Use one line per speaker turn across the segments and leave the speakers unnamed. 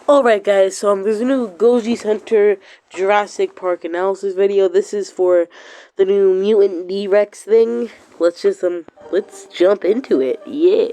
Alright guys, so there's a new Goji Center Jurassic Park analysis video. This is for the new Mutant D-Rex thing. Let's jump into it. Yeah.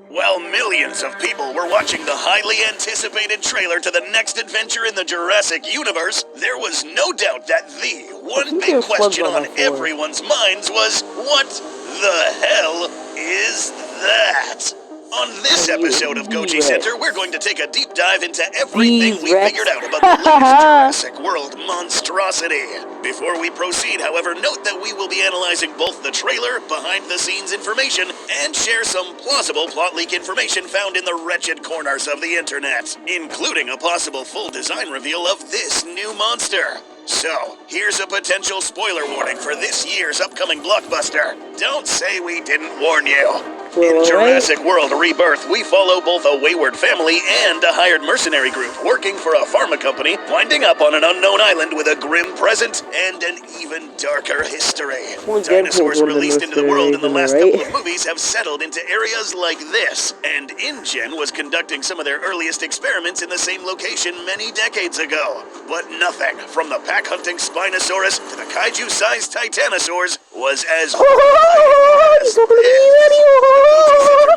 While millions of people were watching the highly anticipated trailer to the next adventure in the Jurassic universe, there was no doubt that the one big question on everyone's minds was, what the hell is that? On this episode of Goji Center, we're going to take a deep dive into everything we figured out about the latest Jurassic World monstrosity. Before we proceed, however, note that we will be analyzing both the trailer, behind-the-scenes information, and share some plausible plot leak information found in the wretched corners of the internet, including a possible full design reveal of this new monster. So, here's a potential spoiler warning for this year's upcoming blockbuster. Don't say we didn't warn you. In Jurassic World Rebirth, we follow both a wayward family and a hired mercenary group working for a pharma company, winding up on an unknown island with a grim present and an even darker history. Dinosaurs released into the world in the last couple of movies have settled into areas like this, and InGen was conducting some of their earliest experiments in the same location many decades ago. But nothing, from the pack-hunting Spinosaurus to the kaiju-sized Titanosaurs, was as as the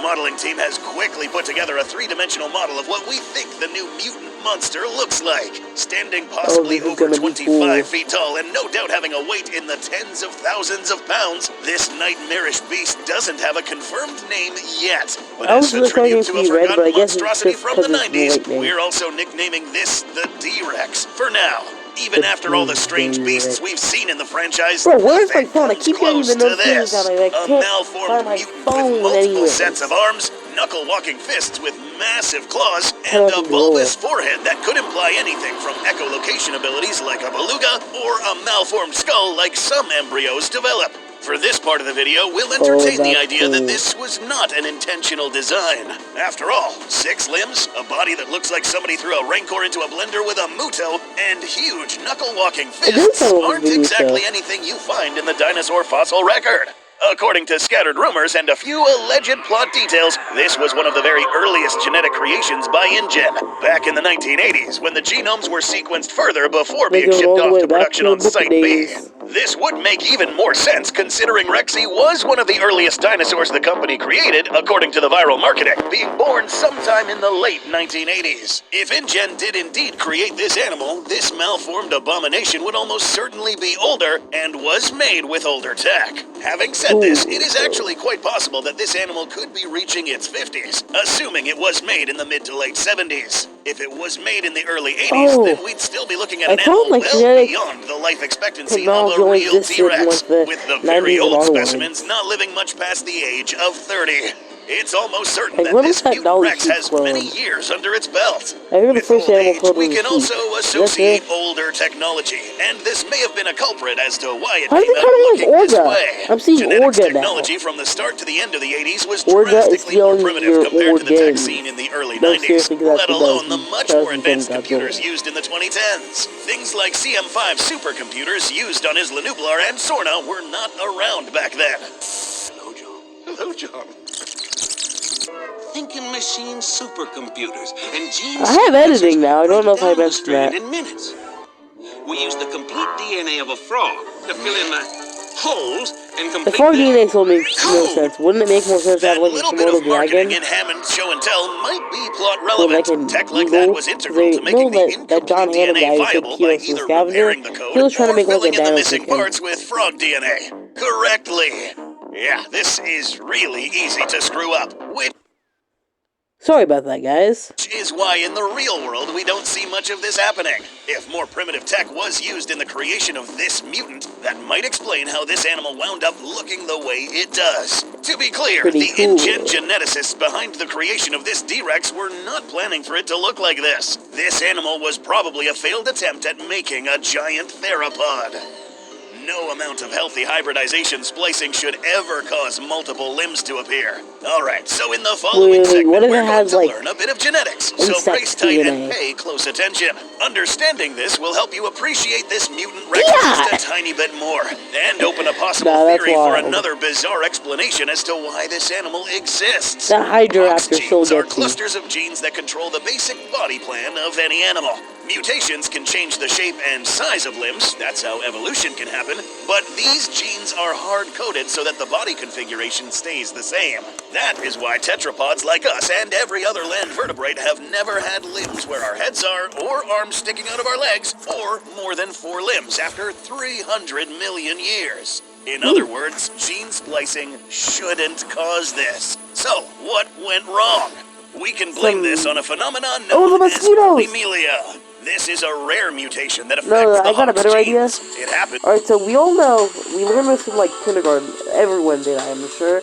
modeling team has quickly put together a three-dimensional model of what we think the new mutant monster looks like. Standing possibly over 25 feet tall and no doubt having a weight in the tens of thousands of pounds, this nightmarish beast doesn't have a confirmed name yet. But as a tribute to a forgotten monstrosity from the 90s, we're also nicknaming this the D-Rex for now. Even after all the strange beasts we've seen in the franchise,
where's my phone? I keep getting the
notifications
on it.
A malformed mutant with multiple sets of arms, knuckle-walking fists with massive claws, and a bulbous forehead that could imply anything from echolocation abilities like a beluga or a malformed skull like some embryos develop. For this part of the video, we'll entertain the idea that this was not an intentional design. After all, 6 limbs, a body that looks like somebody threw a Rancor into a blender with a Muto, and huge knuckle-walking fists aren't exactly anything you find in the dinosaur fossil record. According to scattered rumors and a few alleged plot details, this was one of the very earliest genetic creations by InGen, back in the 1980s, when the genomes were sequenced further before being shipped off to production on Site B. This would make even more sense considering Rexy was one of the earliest dinosaurs the company created, according to the viral marketing, being born sometime in the late 1980s. If InGen did indeed create this animal, this malformed abomination would almost certainly be older and was made with older tech. Having said this, it is actually quite possible that this animal could be reaching its 50s, assuming it was made in the mid to late 70s. If it was made in the early 80s, then we'd still be looking at an animal well beyond the life expectancy of a real T-Rex, with the very old specimens not living much past the age of 30. It's almost certain that this mutant Rex has many years under its belt. With old age, we can also associate older technology, and this may have been a culprit as to why it came out looking this way.
I'm seeing
Genetics technology from the start to the end of the 80s was drastically more primitive compared to the tech scene in the early 90s, let alone the much more advanced computers used in the 2010s. Things like CM5 supercomputers used on Isla Nublar and Sorna were not around back then. Hello, John. Hello, John.
Thinking machine supercomputers and genes.
I have editing now. I don't know if I mentioned that.
In minutes. We use the complete DNA of a frog to fill in the holes and complete
the frog DNA still makes no sense. Wouldn't it make more sense to have like a Komodo dragon?
In Hammond show and tell might be plot relevant. Tech like that was integral to making the incomplete DNA viable by either repairing the code or filling in the missing parts with frog DNA correctly. Yeah, this is really easy to screw up.
Sorry about that, guys.
Which is why in the real world we don't see much of this happening. If more primitive tech was used in the creation of this mutant, that might explain how this animal wound up looking the way it does. To be clear, the InGen geneticists behind the creation of this D-Rex were not planning for it to look like this. This animal was probably a failed attempt at making a giant theropod. No amount of healthy hybridization splicing should ever cause multiple limbs to appear. Alright, so in the following segment,
what if
we're
it
going
has,
to
like,
learn a bit of genetics. So
insect
brace tight
DNA?
and pay close attention. Understanding this will help you appreciate this mutant Rex just a tiny bit more, and open a possible theory for another bizarre explanation as to why this animal exists.
That Hydra
Hox
raptor so
genes are
gets
clusters of genes that control the basic body plan of any animal. Mutations can change the shape and size of limbs, that's how evolution can happen, but these genes are hard-coded so that the body configuration stays the same. That is why tetrapods like us and every other land vertebrate have never had limbs where our heads are, or arms sticking out of our legs, or more than 4 limbs after 300 million years. In other words, gene splicing shouldn't cause this. So, what went wrong? We can blame this on a phenomenon known as polymelia. This is a rare mutation that affects the Hox genes. It happens.
Alright, so we all know, we learned this in, like, kindergarten. Everyone did, I'm sure.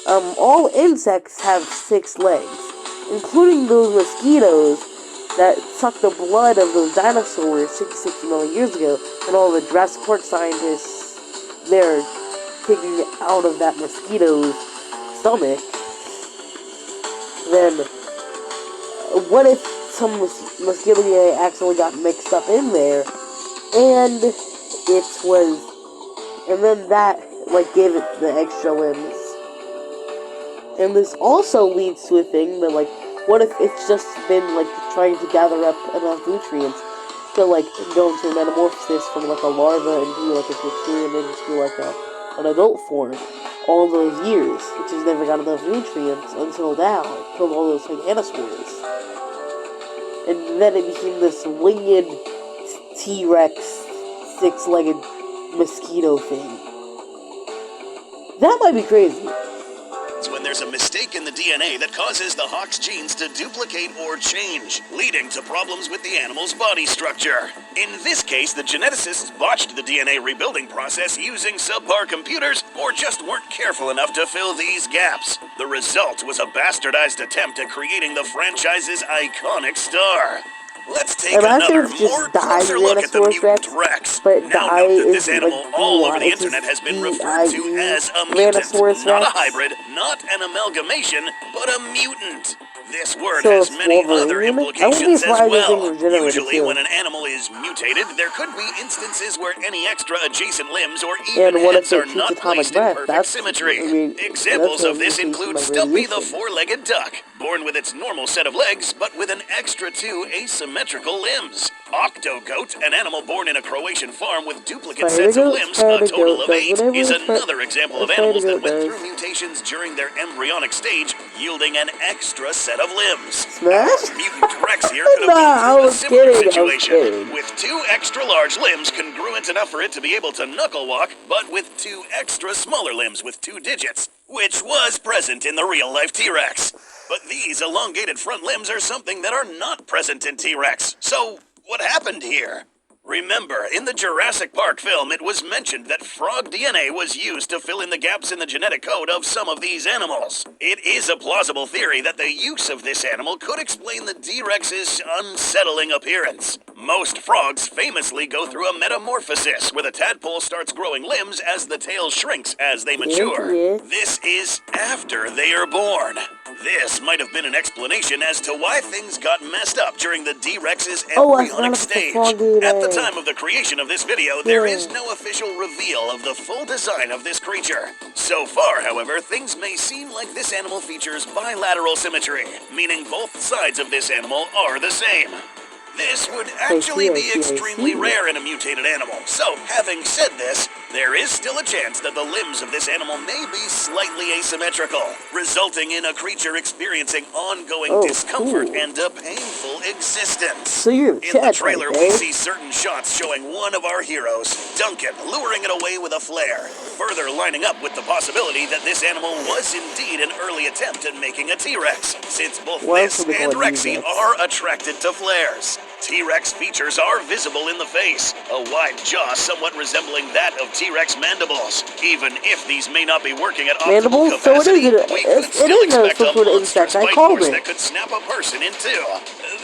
All insects have 6 legs, including those mosquitoes that sucked the blood of those dinosaurs 60 million years ago, and all the Jurassic Park scientists, they're taking it out of that mosquito's stomach. Then, what if some mosquito DNA accidentally got mixed up in there, and then that, like, gave it the extra limbs. And this also leads to a thing that, like, what if it's just been, like, trying to gather up enough nutrients to, like, go into a metamorphosis from, like, a larva into, like, a bacteria and then just be, like, an adult form all those years, which has never got enough nutrients until now, killed all those Titanosaurs. And then it became this winged T-Rex, 6-legged mosquito thing. That might be crazy.
When there's a mistake in the DNA that causes the Hox genes to duplicate or change, leading to problems with the animal's body structure. In this case, the geneticists botched the DNA rebuilding process using subpar computers, or just weren't careful enough to fill these gaps. The result was a bastardized attempt at creating the franchise's iconic star. Let's take another, more closer look at the mutant Rex. Now note that this animal all over the internet has been referred to as a mutant, not a hybrid, not an amalgamation, but a mutant. This word has many other implications as well. Usually when an animal is mutated, there could be instances where any extra adjacent limbs or even heads are not placed in perfect symmetry. Examples of this include Stumpy the 4-legged duck, born with its normal set of legs, but with an extra 2 asymmetrical limbs. Octogoat, an animal born in a Croatian farm with duplicate sets of limbs, a total of 8, is another example of animals that went through mutations during their embryonic stage, yielding an extra set of limbs. Mutant Rex here could have been through a similar situation, with 2 extra large limbs congruent enough for it to be able to knuckle walk, but with 2 extra smaller limbs with 2 digits, which was present in the real-life T-Rex. But these elongated front limbs are something that are not present in T-Rex. So, what happened here? Remember, in the Jurassic Park film, it was mentioned that frog DNA was used to fill in the gaps in the genetic code of some of these animals. It is a plausible theory that the use of this animal could explain the T-Rex's unsettling appearance. Most frogs famously go through a metamorphosis, where the tadpole starts growing limbs as the tail shrinks as they mature. This is after they are born. This might have been an explanation as to why things got messed up during the T-Rex's embryonic stage. At the time of the creation of this video, there is no official reveal of the full design of this creature. So far, however, things may seem like this animal features bilateral symmetry, meaning both sides of this animal are the same. This would actually be extremely rare in a mutated animal. So, having said this, there is still a chance that the limbs of this animal may be slightly asymmetrical, resulting in a creature experiencing ongoing discomfort and a painful existence. In the trailer, we see certain shots showing one of our heroes, Duncan, luring it away with a flare, further lining up with the possibility that this animal was indeed an early attempt at making a T-Rex, since both this and Rexy are attracted to flares. T-Rex features are visible in the face, a wide jaw somewhat resembling that of T-Rex mandibles. Even if these may not be working at optimal capacity, we could still expect a monstrous bite force that could snap a person in two.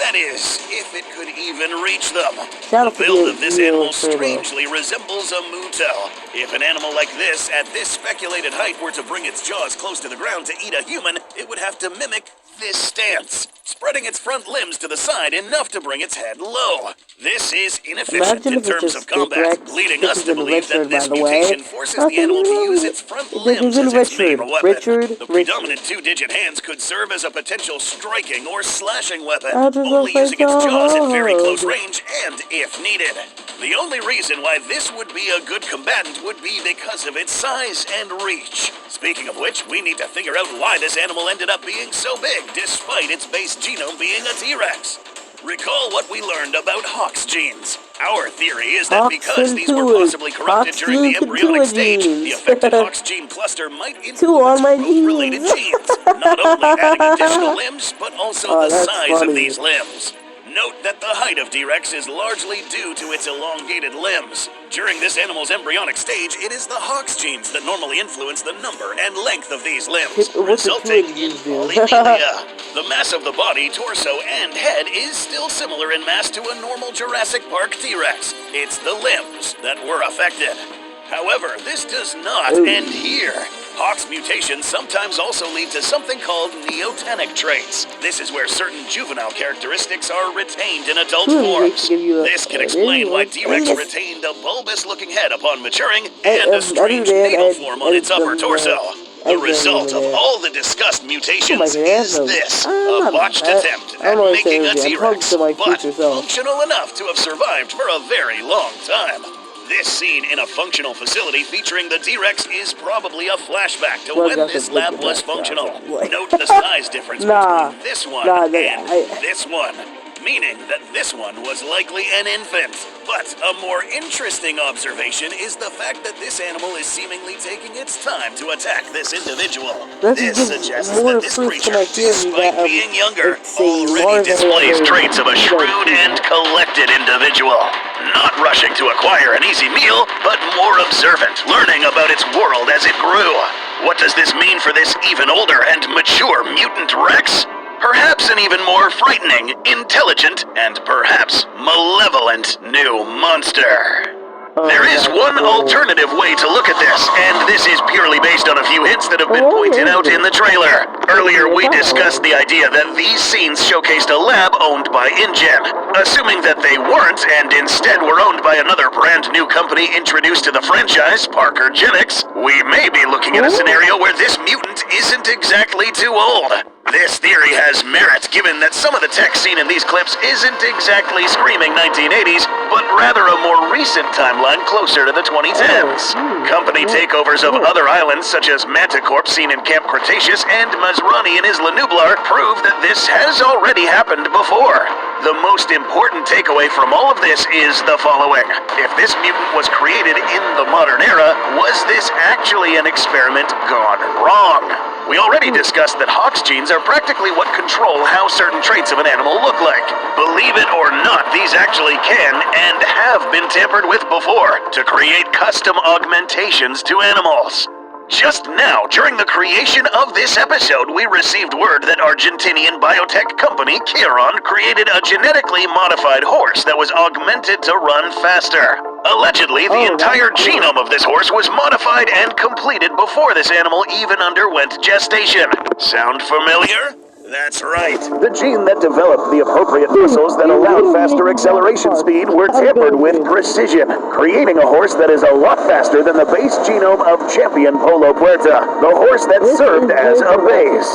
That is, if it could even reach them.
Shout
The
out to
build
the
of this
real
animal
turtle.
strangely resembles a mutal. If an animal like this, at this speculated height, were to bring its jaws close to the ground to eat a human, it would have to mimic this stance, spreading its front limbs to the side enough to bring its head low. This is inefficient
Imagine
in
if it's
terms
just
of combat,
Rex.
leading
This
us
is
to
in
believe that
Richard,
this
by the way.
mutation forces the animal to use its front
This
limbs
is in
as its main
Richard.
weapon. The predominant two-digit hands could serve as a potential striking or slashing weapon, only using its jaws at very close range and if needed. The only reason why this would be a good combatant would be because of its size and reach. Speaking of which, we need to figure out why this animal ended up being so big, despite its base genome being a T-Rex. Recall what we learned about Hox genes. Our theory is that because these were possibly corrupted during the embryonic stage, the affected Hox gene cluster might influence growth-related genes, not only adding additional limbs, but also the size of these limbs. Note that the height of T-Rex is largely due to its elongated limbs. During this animal's embryonic stage, it is the Hox genes that normally influence the number and length of these limbs, resulting in polymelia. The mass of the body, torso, and head is still similar in mass to a normal Jurassic Park T-Rex. It's the limbs that were affected. However, this does not end here. Hox mutations sometimes also lead to something called neotenic traits. This is where certain juvenile characteristics are retained in adult forms. This can explain why T-Rex retained a bulbous-looking head upon maturing and a strange natal form on its upper torso. The result of all the discussed mutations is this, a botched attempt at making a T-Rex, but functional enough to have survived for a very long time. This scene in a functional facility featuring the T-Rex is probably a flashback to when this lab was functional. Note the size difference between this one and this one, meaning that this one was likely an infant. But a more interesting observation is the fact that this animal is seemingly taking its time to attack this individual. This suggests that this creature, despite being younger, already displays traits of a shrewd and collected individual. Not rushing to acquire an easy meal, but more observant, learning about its world as it grew. What does this mean for this even older and mature mutant Rex? Perhaps an even more frightening, intelligent, and perhaps malevolent new monster. There is one alternative way to look at this, and this is purely based on a few hints that have been pointed out in the trailer. Earlier, we discussed the idea that these scenes showcased a lab owned by InGen. Assuming that they weren't, and instead were owned by another brand new company introduced to the franchise, Parker Genix, we may be looking at a scenario where this mutant isn't exactly too old. This theory has merit, given that some of the tech seen in these clips isn't exactly screaming 1980s, but rather a more recent timeline closer to the 2010s. Company takeovers of other islands, such as Manticorp seen in Camp Cretaceous and Masrani in Isla Nublar, prove that this has already happened before. The most important takeaway from all of this is the following. If this mutant was created in the modern era, was this actually an experiment gone wrong? We already discussed that Hox genes are practically what control how certain traits of an animal look like. Believe it or not, these actually can and have been tampered with before to create custom augmentations to animals. Just now, during the creation of this episode, we received word that Argentinian biotech company Chiron created a genetically modified horse that was augmented to run faster. Allegedly, the entire genome of this horse was modified and completed before this animal even underwent gestation. Sound familiar? That's right. The gene that developed the appropriate muscles that allowed faster acceleration speed were tampered with precision, creating a horse that is a lot faster than the base genome of champion Polo Puerta, the horse that served as a base.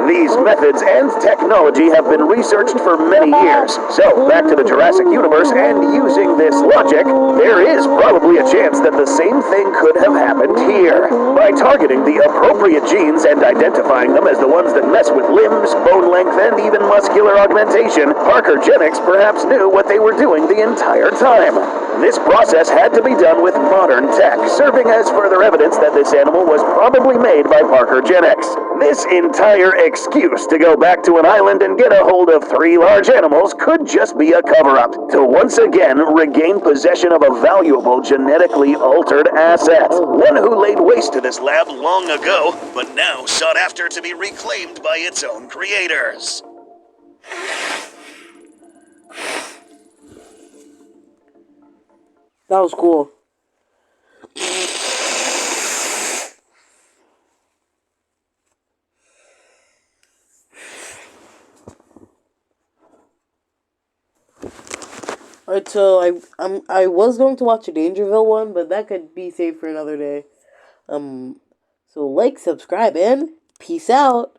These methods and technology have been researched for many years. So, back to the Jurassic universe, and using this logic, there is probably a chance that the same thing could have happened here. By targeting the appropriate genes and identifying them as the ones that mess with limbs, bone length, and even muscular augmentation, Parker Genix perhaps knew what they were doing the entire time. This process had to be done with modern tech, serving as further evidence that this animal was probably made by Parker Genix. This entire excuse to go back to an island and get a hold of 3 large animals could just be a cover-up to once again regain possession of a valuable genetically altered asset. One who laid waste to this lab long ago, but now sought after to be reclaimed by its own creators.
That was cool. Alright, so I was going to watch a Dangerville one, but that could be saved for another day. So like, subscribe, and peace out.